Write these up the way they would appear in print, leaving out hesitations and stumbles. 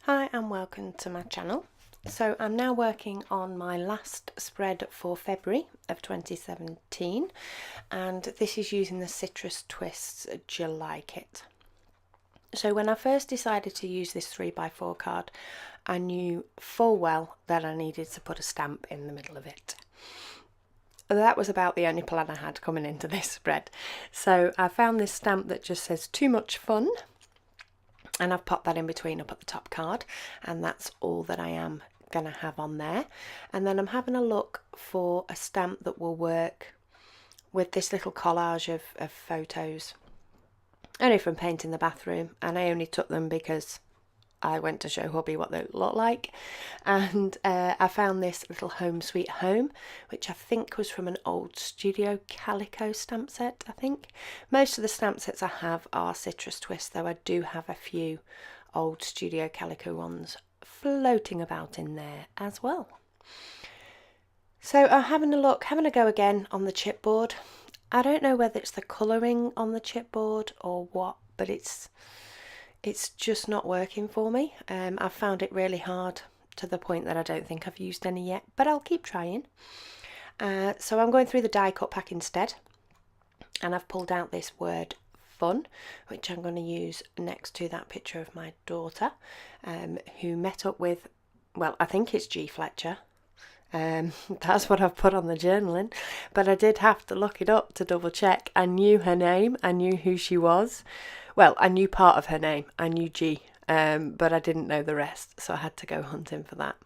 Hi and welcome to my channel. So I'm now working on my last spread for February of 2017 and this is using the Citrus Twists July kit. So when I first decided to use this 3x4 card, I knew full well that I needed to put a stamp in the middle of it. That was about the only plan I had coming into this spread. So I found this stamp that just says "Too Much Fun" and I've popped that in between up at the top card, and that's all that I am going to have on there. And then I'm having a look for a stamp that will work with this little collage of photos, only from painting the bathroom, and I only took them because I went to show hubby what they look like. And I found this little Home Sweet Home, which I think was from an old Studio Calico stamp set. I think most of the stamp sets I have are Citrus Twist, though I do have a few old Studio Calico ones floating about in there as well. So I'm having a go again on the chipboard. I don't know whether it's the colouring on the chipboard or what, but it's just not working for me. I've found it really hard to the point that I don't think I've used any yet, but I'll keep trying. So I'm going through the die cut pack instead, and I've pulled out this word "fun," which I'm going to use next to that picture of my daughter, who met up with, well, I think it's G. Fletcher. That's what I've put on the journaling, but I did have to look it up to double check. I knew her name, I knew who she was. Well, I knew part of her name, I knew G, but I didn't know the rest, so I had to go hunting for that.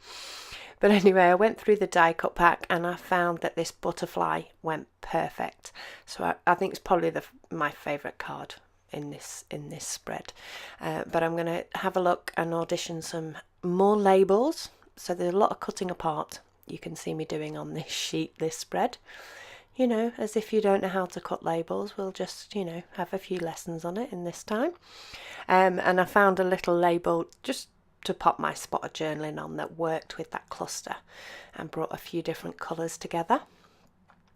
But anyway, I went through the die cut pack and I found that this butterfly went perfect. So I think it's probably my favourite card in this spread. But I'm going to have a look and audition some more labels. So there's a lot of cutting apart you can see me doing on this sheet, this spread. You know, as if you don't know how to cut labels, we'll just, you know, have a few lessons on it in this time. And I found a little label just to pop my spot of journaling on that worked with that cluster and brought a few different colours together.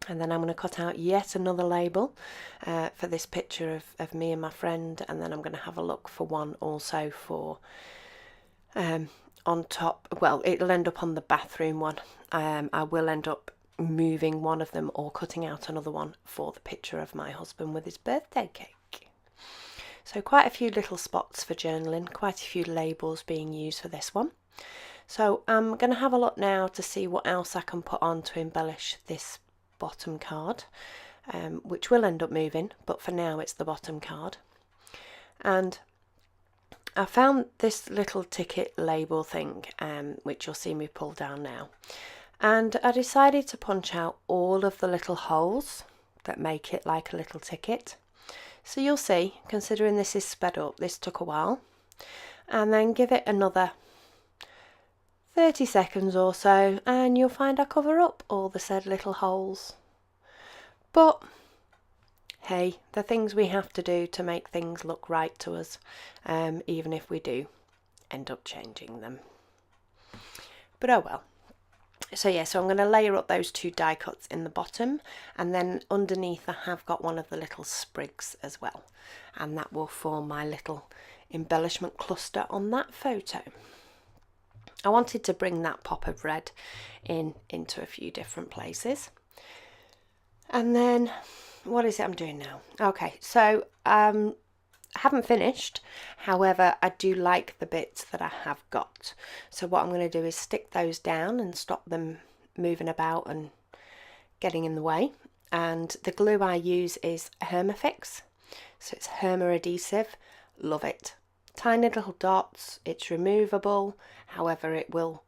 And then I'm going to cut out yet another label for this picture of me and my friend, and then I'm going to have a look for one also for on top. Well, it'll end up on the bathroom one. I will end up moving one of them or cutting out another one for the picture of my husband with his birthday cake. So quite a few little spots for journaling, quite a few labels being used for this one. So I'm going to have a look now to see what else I can put on to embellish this bottom card, which will end up moving, but for now it's the bottom card. And I found this little ticket label thing, which you'll see me pull down now. And I decided to punch out all of the little holes that make it like a little ticket. So you'll see, considering this is sped up, this took a while. And then give it another 30 seconds or so and you'll find I cover up all the said little holes. But hey, the things we have to do to make things look right to us, even if we do end up changing them. But oh well. So yeah, so I'm going to layer up those two die cuts in the bottom, and then underneath I have got one of the little sprigs as well, and that will form my little embellishment cluster on that photo. I wanted to bring that pop of red into a few different places. And then what is it I'm doing now? Okay, so I haven't finished, however I do like the bits that I have got. So what I'm going to do is stick those down and stop them moving about and getting in the way. And the glue I use is Hermafix, so it's Herma adhesive. Love it. Tiny little dots, it's removable, however it will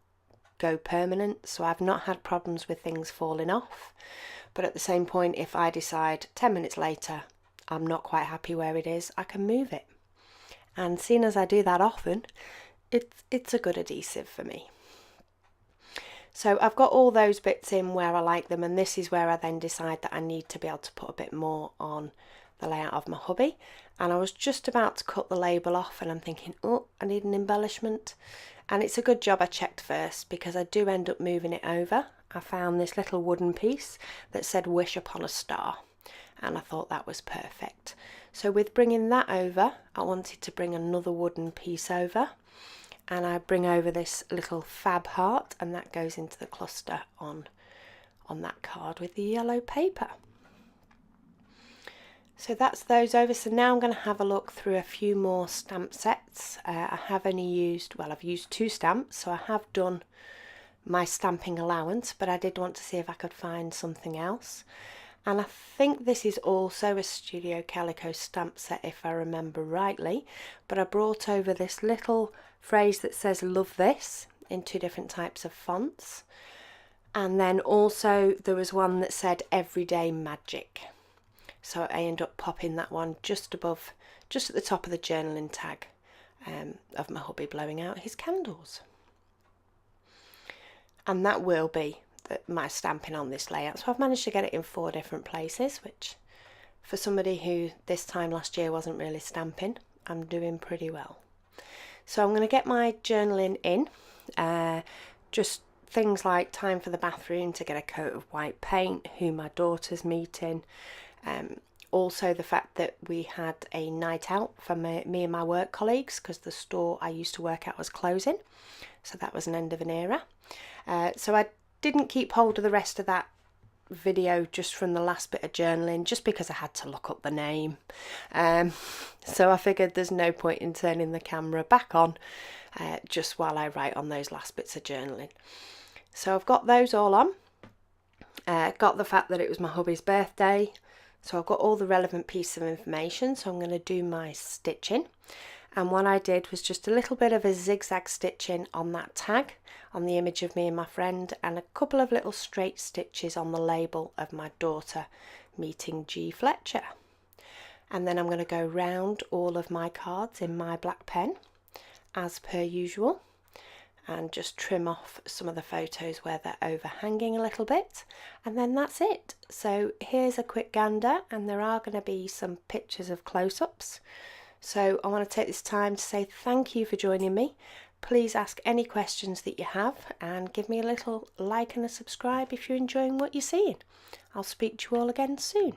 go permanent, so I've not had problems with things falling off. But at the same point, if I decide 10 minutes later I'm not quite happy where it is, I can move it. And seeing as I do that often, it's a good adhesive for me. So I've got all those bits in where I like them, and this is where I then decide that I need to be able to put a bit more on the layout of my hubby. And I was just about to cut the label off and I'm thinking, oh, I need an embellishment. And it's a good job I checked first, because I do end up moving it over. I found this little wooden piece that said "Wish upon a Star," and I thought that was perfect. So with bringing that over, I wanted to bring another wooden piece over, and I bring over this little fab heart, and that goes into the cluster on that card with the yellow paper. So that's those over. So now I'm going to have a look through a few more stamp sets. I have only used, well, I've used 2 stamps, so I have done my stamping allowance, but I did want to see if I could find something else. And I think this is also a Studio Calico stamp set if I remember rightly, but I brought over this little phrase that says "love this" in 2 different types of fonts, and then also there was one that said "everyday magic." So I end up popping that one just above, just at the top of the journaling tag of my hubby blowing out his candles. And that will be my stamping on this layout. So I've managed to get it in 4 different places, which for somebody who this time last year wasn't really stamping, I'm doing pretty well. So I'm going to get my journaling in, just things like time for the bathroom, to get a coat of white paint, who my daughter's meeting, also the fact that we had a night out for me and my work colleagues, because the store I used to work at was closing, so that was an end of an era. So I didn't keep hold of the rest of that video just from the last bit of journaling, just because I had to look up the name. So I figured there's no point in turning the camera back on just while I write on those last bits of journaling. So I've got those all on. Got the fact that it was my hubby's birthday, so I've got all the relevant pieces of information. So I'm going to do my stitching, and what I did was just a little bit of a zigzag stitching on that tag on the image of me and my friend, and a couple of little straight stitches on the label of my daughter meeting G. Fletcher. And then I'm going to go round all of my cards in my black pen as per usual, and just trim off some of the photos where they're overhanging a little bit, and then that's it. So here's a quick gander, and there are going to be some pictures of close-ups. So I want to take this time to say thank you for joining me. Please ask any questions that you have, and give me a little like and a subscribe if you're enjoying what you're seeing. I'll speak to you all again soon.